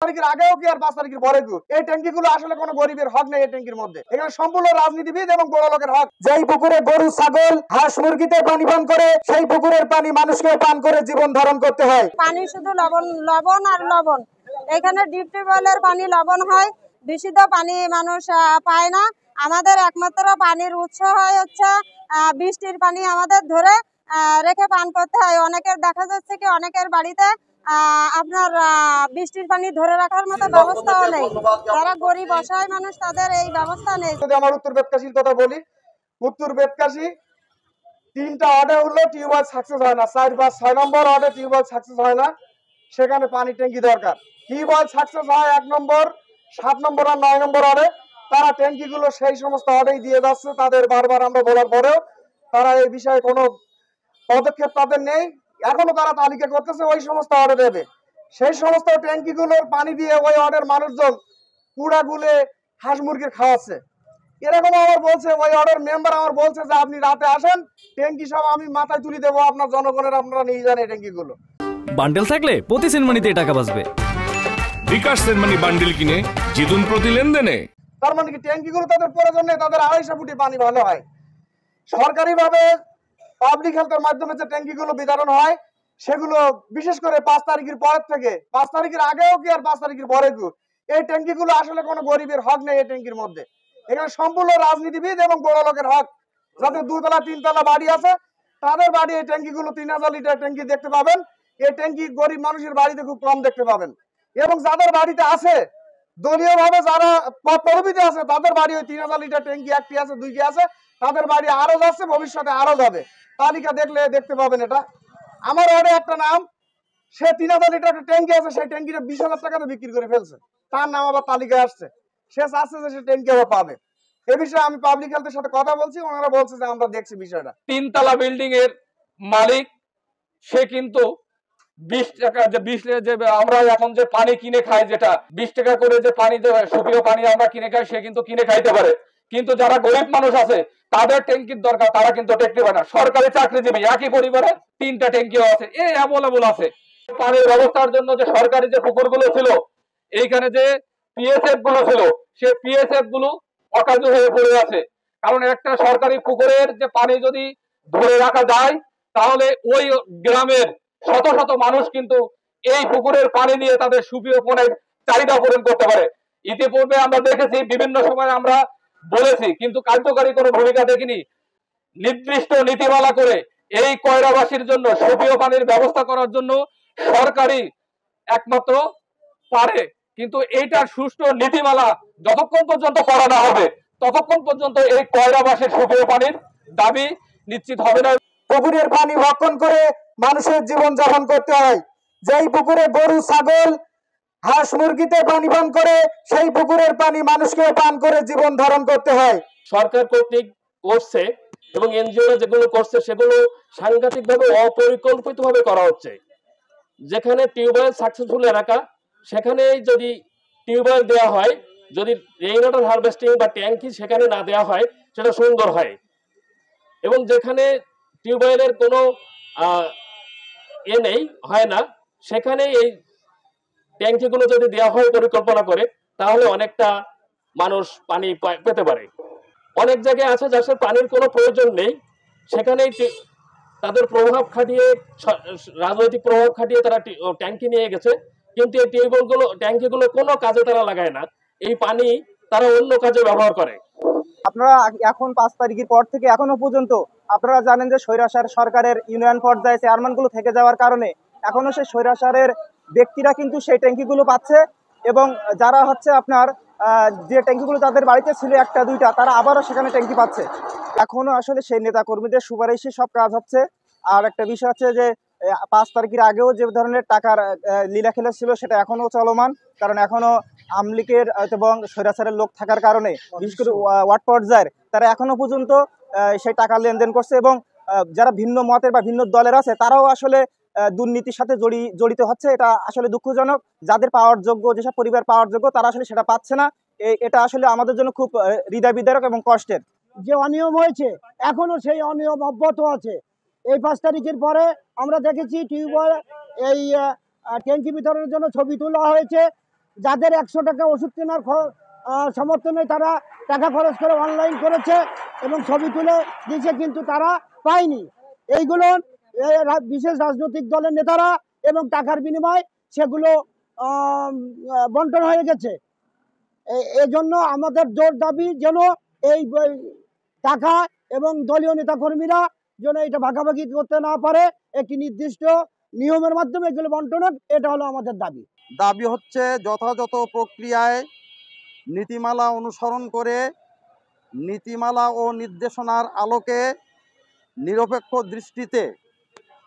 তারিখের আগেও কি আর 5 তারিখের পরে কি এই ট্যাঙ্কিগুলো আসলে কোনো গরিবের হক নেই। এই ট্যাঙ্কির মধ্যে এখানে সম্পূর্ণ রাজনীতিবিদ এবং বড় লোকের হক। যেই পুকুরে গরু ছাগল হাঁস মুরগিতে পানি পান করে সেই পুকুরের পানি মানুষকে পান করে জীবন ধারণ করতে হয়। পানি শুধু লবণ আর লবণ। এখানে ডিপ টিউবওয়েলের পানি লবণ হয়, বিশুদ্ধ পানি মানুষ পায় না। আমাদের একমাত্র পানির উৎস হচ্ছে বৃষ্টির পানি আমাদের ধরে রেখে পান করতে হয়। অনেকের দেখা যাচ্ছে কি অনেকের বাড়িতে আপনার বৃষ্টির পানি ধরে রাখার মতো ব্যবস্থাও নেই। যারা গরিব অসহায় মানুষ তাদের এই ব্যবস্থা নেই। যদি আমার উত্তর বেতকাশির কথা বলি, উত্তর বেতকাশি 3টা ওয়ার্ডে হলো টিউবওয়েল সাকসেস হয় না, 4, 5, 6 নম্বর ওয়ার্ডে টিউবওয়েল সাকসেস হয় না। সেখানে পানি ট্যাঙ্কি দরকার। টিউবওয়েল সাকসেস হয় 1 নম্বর, 7 নম্বর আর 9 নম্বর ওয়ার্ডে। তারা ট্যাঙ্কিগুলো সেই সমস্ত ওয়ার্ডেই দিয়ে যাচ্ছে। তাদের বারবার আমরা বলার পরেও তারা এই বিষয়ে কোনো পদক্ষেপ তাদের নেই। এখনো তারা তালিকা করতেছে ওই সমস্ত ওয়ার্ডে দেবে। সেই সমস্ত ট্যাঙ্কিগুলোর পানি দিয়ে ওই ওয়ার্ডের মানুষজন কুড়া গুলে হাঁস মুরগির খাওয়াচ্ছে। এরকম আমার বলছে, ওই ওয়ার্ডের মেম্বার আমার বলছে যে আপনি রাতে আসেন, ট্যাঙ্কি সব আমি মাথায় তুলে দেবো, আপনার জনগণের আপনারা নিয়ে যান এই ট্যাঙ্কিগুলো। বান্ডেল থাকলে প্রতি সেনমানিতে টাকা বাঁচবে। বিকাশ সেনমানি বান্ডেল কিনে জিতুন প্রতি লেনদেনে। তার মানে কি ট্যাঙ্কিগুলো তাদের প্রয়োজন নেই, তাদের 250 ফুটি পানি ভালো হয়। সরকারিভাবে পাবলিক হেলথের মাধ্যমে যে ট্যাঙ্কিগুলো বিতরণ হয় সেগুলো বিশেষ করে 5 তারিখের পরের থেকে, 5 তারিখের আগেও কি আর 5 তারিখের পরে কি এই ট্যাঙ্কিগুলো আসলে কোনো গরিবের হক নেই। এই ট্যাঙ্কির মধ্যে এখানে সম্পূর্ণ রাজনীতিবিদ এবং বড় লোকের হক। যাদের 2 তলা 3 তলা বাড়ি আছে তাদের বাড়ি এই ট্যাঙ্কিগুলো 3000 লিটার ট্যাঙ্কি দেখতে পাবেন। এই ট্যাঙ্কি গরিব মানুষের বাড়িতে খুব কম দেখতে পাবেন। এবং যাদের বাড়িতে আছে দলীয় ভাবে যারা প্রবৃত্তি আছে তাদের বাড়ি ওই 3000 লিটার ট্যাঙ্কি, 1টি আছে 2টি আছে, তাদের বাড়ি আরো যাচ্ছে, ভবিষ্যতে আরো যাবে। তালিকা দেখলে দেখতে পাবেন। এটা আমার ওয়ার্ডে একটা নাম, সে 3000 লিটার ট্যাঙ্কি আছে, সেই ট্যাঙ্কিটা 20,000 টাকাতে বিক্রি করে ফেলছে। তার নাম আবার তালিকায় আসছে। সে চাচ্ছে যে সে ট্যাঙ্কি আবার পাবে। এ বিষয়ে আমি পাবলিক হেলথের সাথে কথা বলছি, ওনারা বলছে যে আমরা দেখছি বিষয়টা। 3 তলা বিল্ডিং এর মালিক সে কিন্তু 20 টাকা যে 20 যে আমরা এখন যে পানি কিনে খাই, যেটা 20 টাকা করে যে পানি, সুপেয় পানি আমরা কিনে খাই, সে কিন্তু কিনে খাইতে পারে। কিন্তু যারা গরিব মানুষ আছে তাদের ট্যাঙ্কির দরকার, তারা কিন্তু ট্যাঙ্কি পায় না। সরকারি চাকরিজীবী একই পরিবারে 3টা ট্যাঙ্কিও আছে, এই অ্যাভেলেবল আছে। পানির ব্যবস্থার জন্য যে সরকারি যে পুকুরগুলো ছিল, এইখানে যে পিএসএফ গুলো ছিল, সে পিএসএফ গুলো অকার্য হয়ে পড়ে আছে। কারণ একটা সরকারি পুকুরের যে পানি যদি ধরে রাখা যায় তাহলে ওই গ্রামের শত শত মানুষ কিন্তু এই পুকুরের পানি দিয়ে তাদের সুপেয় পানির চাহিদা পূরণ করতে পারে। ইতিপূর্বে আমরা দেখেছি, বিভিন্ন সময় আমরা বলেছি, কিন্তু কার্যকরী কোনো ভূমিকা দেখিনি। নির্দিষ্ট নীতিমালা করে এই কয়রাবাসীর জন্য সুপেয় পানির ব্যবস্থা করার জন্য সরকারি একমাত্র পারে, কিন্তু এইটার সুষ্ঠু নীতিমালা যতক্ষণ পর্যন্ত করা না হবে ততক্ষণ পর্যন্ত এই কয়রাবাসীর সুপেয় পানির দাবি নিশ্চিত হবে না। পুকুরের পানি ভক্ষণ করে মানুষের জীবন যাপন করতে হয়। যেই পুকুরে গরু ছাগল হাঁস মুরগিতে পানি পান করে সেই পুকুরের পানি মানুষকে পান করে জীবন ধারণ করতে হয়। সরকার কর্তৃক করছে এবং এনজিও যেগুলো করছে সেগুলো সাংঘাতিকভাবে অপরিকল্পিতভাবে করা হচ্ছে। যেখানে টিউবওয়েল সাকসেসফুল এলাকা সেখানে যদি টিউবওয়েল দেওয়া হয়, যদি রেইন ওয়াটার হারভেস্টিং বা ট্যাঙ্কি সেখানে না দেওয়া হয় সেটা সুন্দর হয়। এবং যেখানে টিউবওয়েলের কোনো নেই হয় না, সেখানে এই ট্যাঙ্কিগুলো যদি দেওয়া হয় পরিকল্পনা করে, তাহলে অনেকটা মানুষ পানি পেতে পারে। অনেক জায়গায় আছে যাদের পানির কোনো প্রয়োজন নেই, সেখানেই তাদের প্রভাব খাটিয়ে, রাজনৈতিক প্রভাব খাটিয়ে তারা ট্যাঙ্কি নিয়ে গেছে, কিন্তু এই টিউবওয়েলগুলো ট্যাঙ্কিগুলো কোনো কাজে তারা লাগায় না। এই পানি তারা অন্য কাজে ব্যবহার করে। আপনারা এখন 5 তারিখের পর থেকে এখনো পর্যন্ত আপনারা জানেন যে স্বৈরাচার সরকারের ইউনিয়ন পর্যায়ে চেয়ারম্যানগুলো থেকে যাওয়ার কারণে এখনো সেই স্বৈরাচারের ব্যক্তিরা কিন্তু সেই ট্যাঙ্কিগুলো পাচ্ছে। এবং যারা হচ্ছে আপনার যে ট্যাঙ্কিগুলো তাদের বাড়িতে ছিল 1টা 2টা, তারা আবারও সেখানে ট্যাঙ্কি পাচ্ছে। এখনো আসলে সেই নেতাকর্মীদের সুপারিশে সব কাজ হচ্ছে। আর একটা বিষয় হচ্ছে যে 5 তারিখের আগেও যে ধরনের টাকার লীলা খেলা ছিল সেটা এখনো চলমান। কারণ এখনো আমলিকের এবং স্বৈরাচারের লোক থাকার কারণে বিশেষ করে ওয়ার্ড পর্যায়ের তারা এখনো পর্যন্ত সেই টাকা লেনদেন করছে। এবং যারা ভিন্ন মতের বা ভিন্ন দলের আছে তারাও আসলে দুর্নীতির সাথে জড়িত হচ্ছে। এটা আসলে দুঃখজনক। যাদের পাওয়ার যোগ্য, যেসব পরিবার পাওয়ার যোগ্য, তারা আসলে সেটা পাচ্ছে না। এটা আসলে আমাদের জন্য খুব হৃদয় বিদারক এবং কষ্টের। যে অনিয়ম হয়েছে এখনো সেই অনিয়ম অব্যাহত আছে। এই 5 তারিখের পরে আমরা দেখেছি টিউবওয়েল এই ট্যাঙ্কি বিতরণের জন্য ছবি তোলা হয়েছে, যাদের 100 টাকা ওষুধ কেনার সমর্থনে তারা টাকা খরচ করে অনলাইন করেছে এবং ছবি তুলে দিয়েছে, কিন্তু তারা পায়নি। এইগুলো বিশেষ রাজনৈতিক দলের নেতারা এবং টাকার বিনিময়ে সেগুলো বন্টন হয়ে গেছে। এই জন্য আমাদের জোর দাবি যেন এই টাকা এবং দলীয় নেতাকর্মীরা যেন এটা ভাগাভাগি করতে না পারে, একটি নির্দিষ্ট নিয়মের মাধ্যমে এগুলো বন্টন হোক, এটা হলো আমাদের দাবি। দাবি হচ্ছে যথাযথ প্রক্রিয়ায় নীতিমালা অনুসরণ করে নীতিমালা ও নির্দেশনার আলোকে নিরপেক্ষ দৃষ্টিতে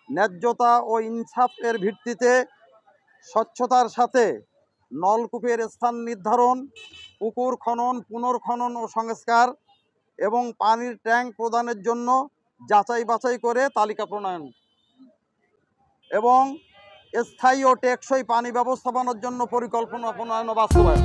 ন্যায্যতা ও ইনসাফের ভিত্তিতে স্বচ্ছতার সাথে নলকূপের স্থান নির্ধারণ, পুকুর খনন, পুনর্খনন ও সংস্কার এবং পানির ট্যাঙ্ক প্রদানের জন্য যাচাই বাছাই করে তালিকা প্রণয়ন এবং স্থায়ী ও টেকসই পানি ব্যবস্থাপনার জন্য পরিকল্পনা প্রণয়ন ও বাস্তবায়ন।